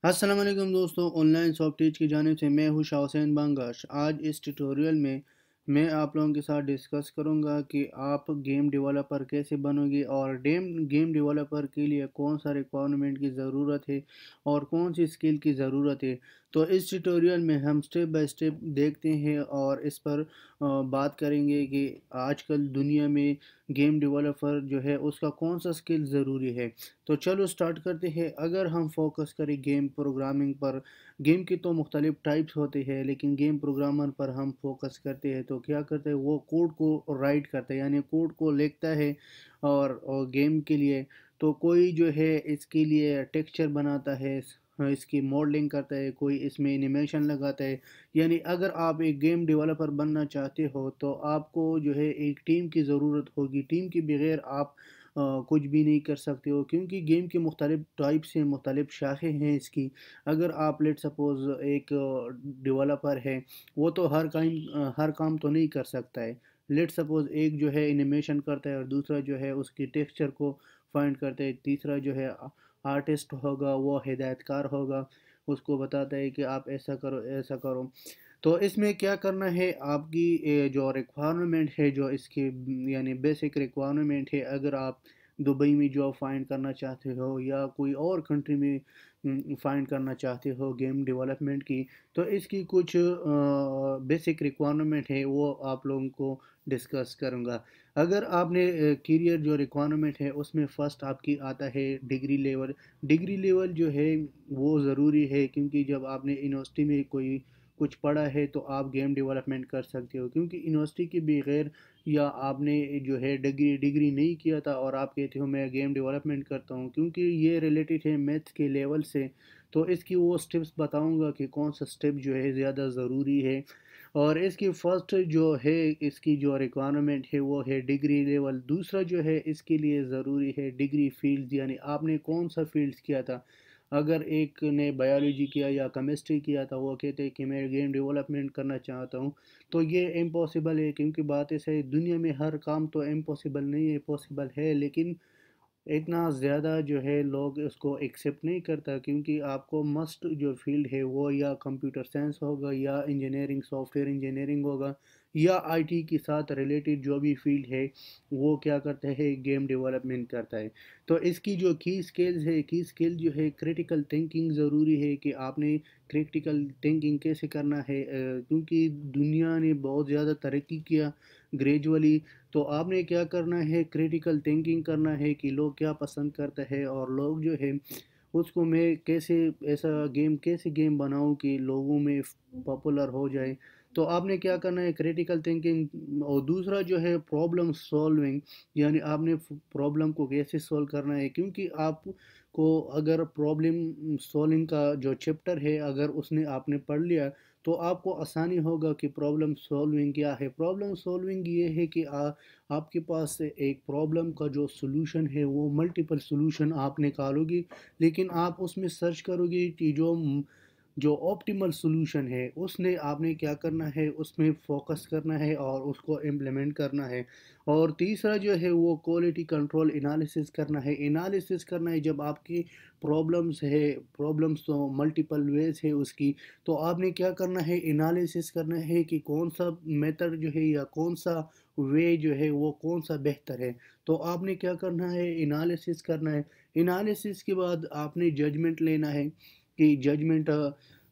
अस्सलाम वालेकुम दोस्तों, ऑनलाइन सॉफ्ट टीच की जानिब से मैं हूँ शाह हुसैन बांगाश। आज इस ट्यूटोरियल में मैं आप लोगों के साथ डिस्कस करूँगा कि आप गेम डेवलपर कैसे बनोगे और गेम डेवलपर के लिए कौन सा रिक्वायरमेंट की ज़रूरत है और कौन सी स्किल की ज़रूरत है। तो इस ट्यूटोरियल में हम स्टेप बाय स्टेप देखते हैं और इस पर बात करेंगे कि आजकल दुनिया में गेम डेवलपर जो है उसका कौन सा स्किल ज़रूरी है। तो चलो स्टार्ट करते हैं। अगर हम फोकस करें गेम प्रोग्रामिंग पर, गेम की तो मुख्तलिफ टाइप्स होते हैं, लेकिन गेम प्रोग्रामर पर हम फोकस करते हैं तो क्या करते हैं, वो कोड को राइट करता है, यानी कोड को लिखता है। और गेम के लिए तो कोई जो है इसके लिए टेक्सचर बनाता है, इसकी मॉडलिंग करता है, कोई इसमें एनिमेशन लगाता है। यानी अगर आप एक गेम डेवलपर बनना चाहते हो तो आपको जो है एक टीम की ज़रूरत होगी। टीम के बगैर आप कुछ भी नहीं कर सकते हो, क्योंकि गेम के मुख्तलिफ टाइप्स हैं, मुख्तलिफ शाखें हैं इसकी। अगर आप लेट सपोज़ एक डेवलपर है, वो तो हर काम तो नहीं कर सकता है। लेट सपोज़ एक जो है एनिमेशन करता है और दूसरा जो है उसकी टेक्सचर को फाइंड करता है, तीसरा जो है आर्टिस्ट होगा, वो हिदायतकार होगा, उसको बताता है कि आप ऐसा करो ऐसा करो। तो इसमें क्या करना है, आपकी जो रिक्वायरमेंट है, जो इसकी यानी बेसिक रिक्वायरमेंट है, अगर आप दुबई में जॉब फाइंड करना चाहते हो या कोई और कंट्री में फाइंड करना चाहते हो गेम डेवलपमेंट की, तो इसकी कुछ बेसिक रिक्वायरमेंट है, वो आप लोगों को डिस्कस करूँगा। अगर आपने करियर जो रिक्वायरमेंट है उसमें फ़र्स्ट आपकी आता है डिग्री लेवल। डिग्री लेवल जो है वो ज़रूरी है, क्योंकि जब आपने यूनिवर्सिटी में कोई कुछ पढ़ा है तो आप गेम डेवलपमेंट कर सकते हो, क्योंकि यूनिवर्सिटी के बगैर या आपने जो है डिग्री डिग्री नहीं किया था और आप कहते हो मैं गेम डेवलपमेंट करता हूँ, क्योंकि ये रिलेटेड है मैथ्स के लेवल से। तो इसकी वो स्टेप्स बताऊंगा कि कौन सा स्टेप जो है ज़्यादा ज़रूरी है। और इसकी फ़र्स्ट जो है, इसकी जो रिक्वायरमेंट है वो है डिग्री लेवल। दूसरा जो है इसके लिए ज़रूरी है डिग्री फील्ड, यानी आपने कौन सा फील्ड किया था। अगर एक ने बायोलॉजी किया या केमिस्ट्री किया था, वो कहते हैं कि मैं गेम डेवलपमेंट करना चाहता हूँ, तो ये इम्पॉसिबल है, क्योंकि बात ऐसे है दुनिया में हर काम तो इम्पॉसिबल नहीं है, पॉसिबल है, लेकिन इतना ज़्यादा जो है लोग इसको एक्सेप्ट नहीं करता, क्योंकि आपको मस्ट जो फील्ड है वो या कंप्यूटर साइंस होगा या इंजीनियरिंग, सॉफ्टवेयर इंजीनियरिंग होगा, या आईटी के साथ रिलेटेड जो भी फील्ड है वो क्या करता है, गेम डेवलपमेंट करता है। तो इसकी जो की स्किल्स है, की स्किल जो है क्रिटिकल थिंकिंग ज़रूरी है, कि आपने क्रिटिकल थिंकिंग कैसे करना है, क्योंकि दुनिया ने बहुत ज़्यादा तरक्की किया ग्रेजुअली। तो आपने क्या करना है, क्रिटिकल थिंकिंग करना है कि लोग क्या पसंद करते हैं और लोग जो है उसको मैं कैसे, ऐसा गेम कैसे गेम बनाऊं कि लोगों में पॉपुलर हो जाए। तो आपने क्या करना है, क्रिटिकल थिंकिंग। और दूसरा जो है प्रॉब्लम सॉल्विंग, यानी आपने प्रॉब्लम को कैसे सॉल्व करना है, क्योंकि आपको अगर प्रॉब्लम सॉल्विंग का जो चैप्टर है अगर उसने आपने पढ़ लिया, तो आपको आसानी होगा कि प्रॉब्लम सॉल्विंग क्या है। प्रॉब्लम सॉल्विंग ये है कि आपके पास से एक प्रॉब्लम का जो सॉल्यूशन है वो मल्टीपल सॉल्यूशन आप निकालोगे, लेकिन आप उसमें सर्च करोगे कि जो ऑप्टिमल सॉल्यूशन है उसने आपने क्या करना है, उसमें फोकस करना है और उसको इम्प्लीमेंट करना है। और तीसरा जो है वो क्वालिटी कंट्रोल एनालिसिस करना है। एनालिसिस करना है, जब आपकी प्रॉब्लम्स है, प्रॉब्लम्स तो मल्टीपल वेज है उसकी, तो आपने क्या करना है, एनालिसिस करना है कि कौन सा मेथड जो है या कौन सा वे जो है वो कौन सा बेहतर है। तो आपने क्या करना है, एनालिसिस करना है। एनालिसिस के बाद आपने जजमेंट लेना है, कि जजमेंट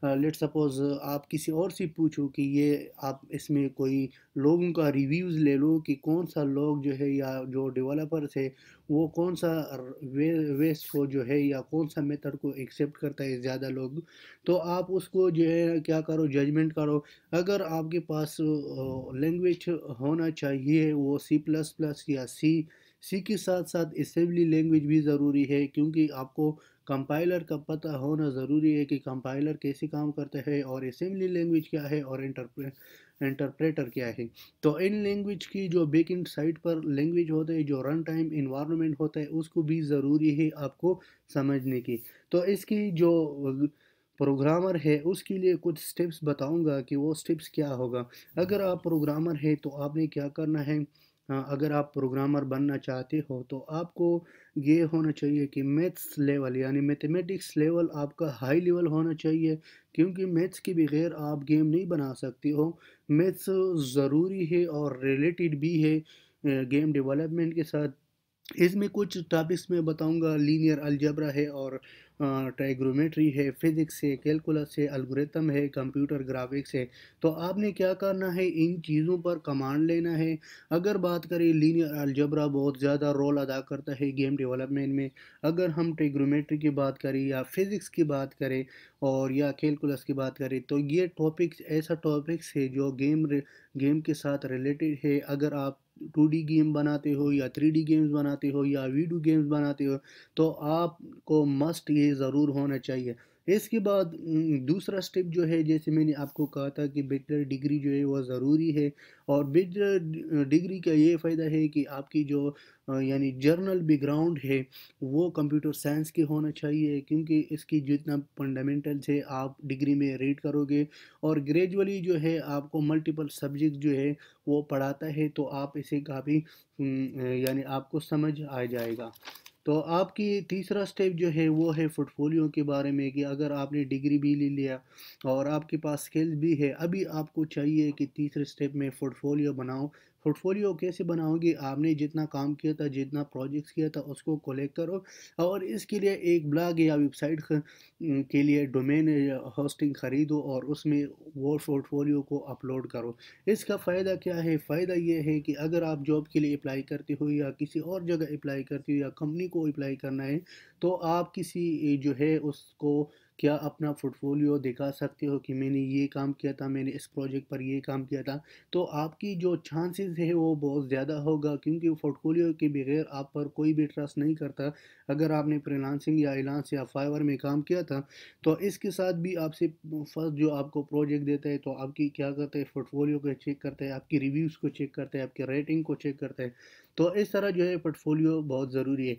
लेट सपोज़ आप किसी और से पूछो कि ये आप इसमें कोई लोगों का रिव्यूज़ ले लो कि कौन सा लोग जो है या जो डेवलपर्स है वो कौन सा वेस्ट को जो है या कौन सा मेथड को एक्सेप्ट करता है ज़्यादा लोग। तो आप उसको जो है क्या करो, जजमेंट करो। अगर आपके पास लैंग्वेज होना चाहिए वो सी प्लस प्लस या सी के साथ साथ असेंबली लैंग्वेज भी ज़रूरी है, क्योंकि आपको कंपाइलर का पता होना ज़रूरी है कि कंपाइलर कैसे काम करता है और असेंबली लैंग्वेज क्या है और इंटरप्रेटर क्या है। तो इन लैंग्वेज की जो बैकएंड साइड पर लैंग्वेज होता है, जो रन टाइम इन्वायरमेंट होता है, उसको भी ज़रूरी है आपको समझने की। तो इसकी जो प्रोग्रामर है उसके लिए कुछ स्टेप्स बताऊंगा कि वो स्टेप्स क्या होगा। अगर आप प्रोग्रामर है तो आपने क्या करना है, अगर आप प्रोग्रामर बनना चाहते हो तो आपको ये होना चाहिए कि मैथ्स लेवल यानी मैथमेटिक्स लेवल आपका हाई लेवल होना चाहिए, क्योंकि मैथ्स के बगैर आप गेम नहीं बना सकते हो। मैथ्स ज़रूरी है और रिलेटेड भी है गेम डेवलपमेंट के साथ। इसमें कुछ टॉपिक्स मैं बताऊंगा, लीनियर अलजेब्रा है और ट्राइग्नोमेट्री है, फिजिक्स है, कैलकुलस है, अलगोरिथम है, कंप्यूटर ग्राफिक्स है। तो आपने क्या करना है, इन चीज़ों पर कमांड लेना है। अगर बात करें, लीनियर अलजेब्रा बहुत ज़्यादा रोल अदा करता है गेम डेवलपमेंट में। अगर हम ट्राइग्नोमेट्री की बात करें या फिज़िक्स की बात करें और या कैलकुलस की बात करें, तो ये टॉपिक्स ऐसा टॉपिक्स है जो गेम के साथ रिलेटेड है। अगर आप 2D गेम बनाते हो या 3D गेम्स बनाते हो या वीडियो गेम्स बनाते हो, तो आपको मस्ट ये ज़रूर होना चाहिए। इसके बाद दूसरा स्टेप जो है, जैसे मैंने आपको कहा था कि बैचलर डिग्री जो है वो ज़रूरी है। और बैचलर डिग्री का ये फ़ायदा है कि आपकी जो यानी जर्नल बैकग्राउंड है वो कंप्यूटर साइंस के होना चाहिए, क्योंकि इसकी जितना फंडामेंटल्स है आप डिग्री में रीड करोगे। और ग्रेजुअली जो है आपको मल्टीपल सब्जेक्ट जो है वो पढ़ाता है, तो आप इसे काफ़ी यानी आपको समझ आ जाएगा। तो आपकी तीसरा स्टेप जो है वो है पोर्टफोलियो के बारे में, कि अगर आपने डिग्री भी ले लिया और आपके पास स्किल्स भी है, अभी आपको चाहिए कि तीसरे स्टेप में पोर्टफोलियो बनाओ। पोर्टफोलियो कैसे बनाओगे, आपने जितना काम किया था, जितना प्रोजेक्ट्स किया था, उसको कलेक्ट करो और इसके लिए एक ब्लॉग या वेबसाइट के लिए डोमेन होस्टिंग ख़रीदो और उसमें वो पोर्टफोलियो को अपलोड करो। इसका फ़ायदा क्या है? फ़ायदा ये है कि अगर आप जॉब के लिए अप्लाई करते हो या किसी और जगह अप्लाई करते हो या कंपनी को अप्लाई करना है, तो आप किसी जो है उसको क्या अपना पोर्टफोलियो दिखा सकते हो कि मैंने ये काम किया था, मैंने इस प्रोजेक्ट पर ये काम किया था। तो आपकी जो चांसेस है वो बहुत ज़्यादा होगा, क्योंकि पोर्टफोलियो के बगैर आप पर कोई भी ट्रस्ट नहीं करता। अगर आपने फ्रीलांसिंग या इलांस या फाइवर में काम किया था, तो इसके साथ भी आपसे फर्स्ट जो आपको प्रोजेक्ट देता है, तो आपकी क्या करता है, पोर्टफोलियो को चेक करता है, आपकी रिव्यूज़ को चेक करता है, आपकी रेटिंग को चेक करता है। तो इस तरह जो है पोर्टफोलियो बहुत ज़रूरी है।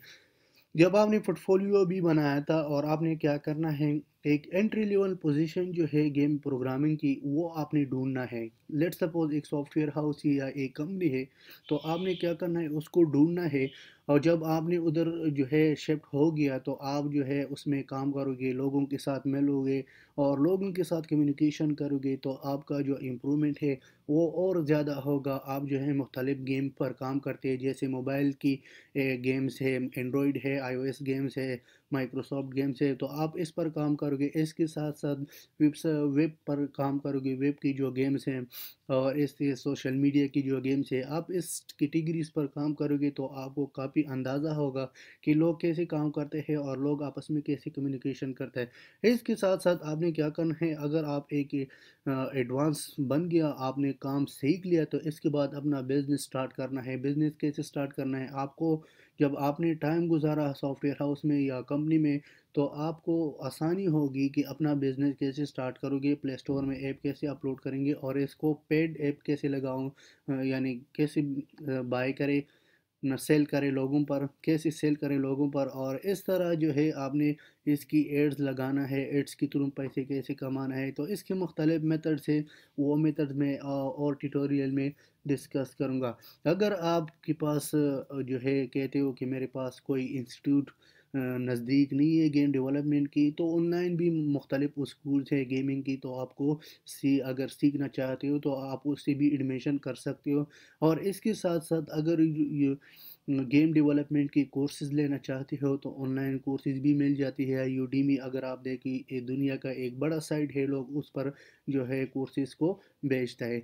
जब आपने पोर्टफोलियो भी बनाया था और आपने क्या करना है, एक एंट्री लेवल पोजीशन जो है गेम प्रोग्रामिंग की वो आपने ढूंढना है। लेट्स सपोज एक सॉफ्टवेयर हाउस या एक कंपनी है, तो आपने क्या करना है, उसको ढूंढना है। और जब आपने उधर जो है शिफ्ट हो गया, तो आप जो है उसमें काम करोगे, लोगों के साथ मिलोगे और लोगों के साथ कम्युनिकेशन करोगे, तो आपका जो इम्प्रूवमेंट है वो और ज़्यादा होगा। आप जो है मुख्तलिफ गेम पर काम करते हैं, जैसे मोबाइल की गेम्स है, एंड्रॉयड है, आईओएस गेम्स है, माइक्रोसॉफ्ट गेम्स है, तो आप इस पर काम करोगे। इसके साथ साथ वेब पर काम करोगे, वेब की जो गेम्स हैं और इसके सोशल मीडिया की जो गेम्स है, आप इस कैटेगरीज पर काम करोगे, तो आपको काफ़ी अंदाज़ा होगा कि लोग कैसे काम करते हैं और लोग आपस में कैसे कम्युनिकेशन करते हैं। इसके साथ साथ आपने क्या करना है, अगर आप एक एडवांस बन गया, आपने काम सीख लिया, तो इसके बाद अपना बिज़नेस स्टार्ट करना है। बिज़नेस कैसे स्टार्ट करना है आपको, जब आपने टाइम गुजारा सॉफ्टवेयर हाउस में या कंपनी में, तो आपको आसानी होगी कि अपना बिज़नेस कैसे स्टार्ट करोगे, प्ले स्टोर में ऐप कैसे अपलोड करेंगे और इसको पेड ऐप कैसे लगाऊं, यानी कैसे बाय करे न सेल करे लोगों पर, कैसे सेल करें लोगों पर। और इस तरह जो है आपने इसकी एड्स लगाना है, एड्स के थ्रू पैसे कैसे कमाना है। तो इसके मुख्तलिफ मेथड्स है, वो मेथड में और ट्यूटोरियल में डिस्कस करूँगा। अगर आपके पास जो है कहते हो कि मेरे पास कोई इंस्टीट्यूट नज़दीक नहीं है गेम डेवलपमेंट की, तो ऑनलाइन भी मुख्तलिफ स्कूल्स है गेमिंग की, तो आपको अगर सीखना चाहते हो तो आप उससे भी एडमिशन कर सकते हो। और इसके साथ साथ अगर ये गेम डेवलपमेंट की कोर्सेज़ लेना चाहते हो, तो ऑनलाइन कोर्सेज़ भी मिल जाती है। यूडीमी अगर आप देखें, ये दुनिया का एक बड़ा साइट है, लोग उस पर जो है कोर्सेज़ को बेचता है।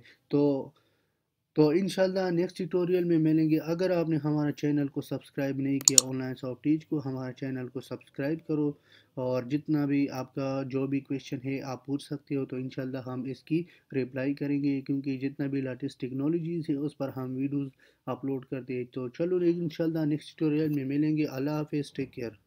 तो इंशाल्लाह नेक्स्ट ट्यूटोरियल में मिलेंगे। अगर आपने हमारा चैनल को सब्सक्राइब नहीं किया ऑनलाइन सॉफ्ट टीच को, हमारे चैनल को सब्सक्राइब करो और जितना भी आपका जो भी क्वेश्चन है आप पूछ सकते हो, तो इंशाल्लाह हम इसकी रिप्लाई करेंगे, क्योंकि जितना भी लेटेस्ट टेक्नोलॉजीज़ है उस पर हम वीडियोज़ अपलोड करते हैं। तो चलो इंशाल्लाह नेक्स्ट ट्यूटोरियल में मिलेंगे। अल्लाह हाफिज़, टेक केयर।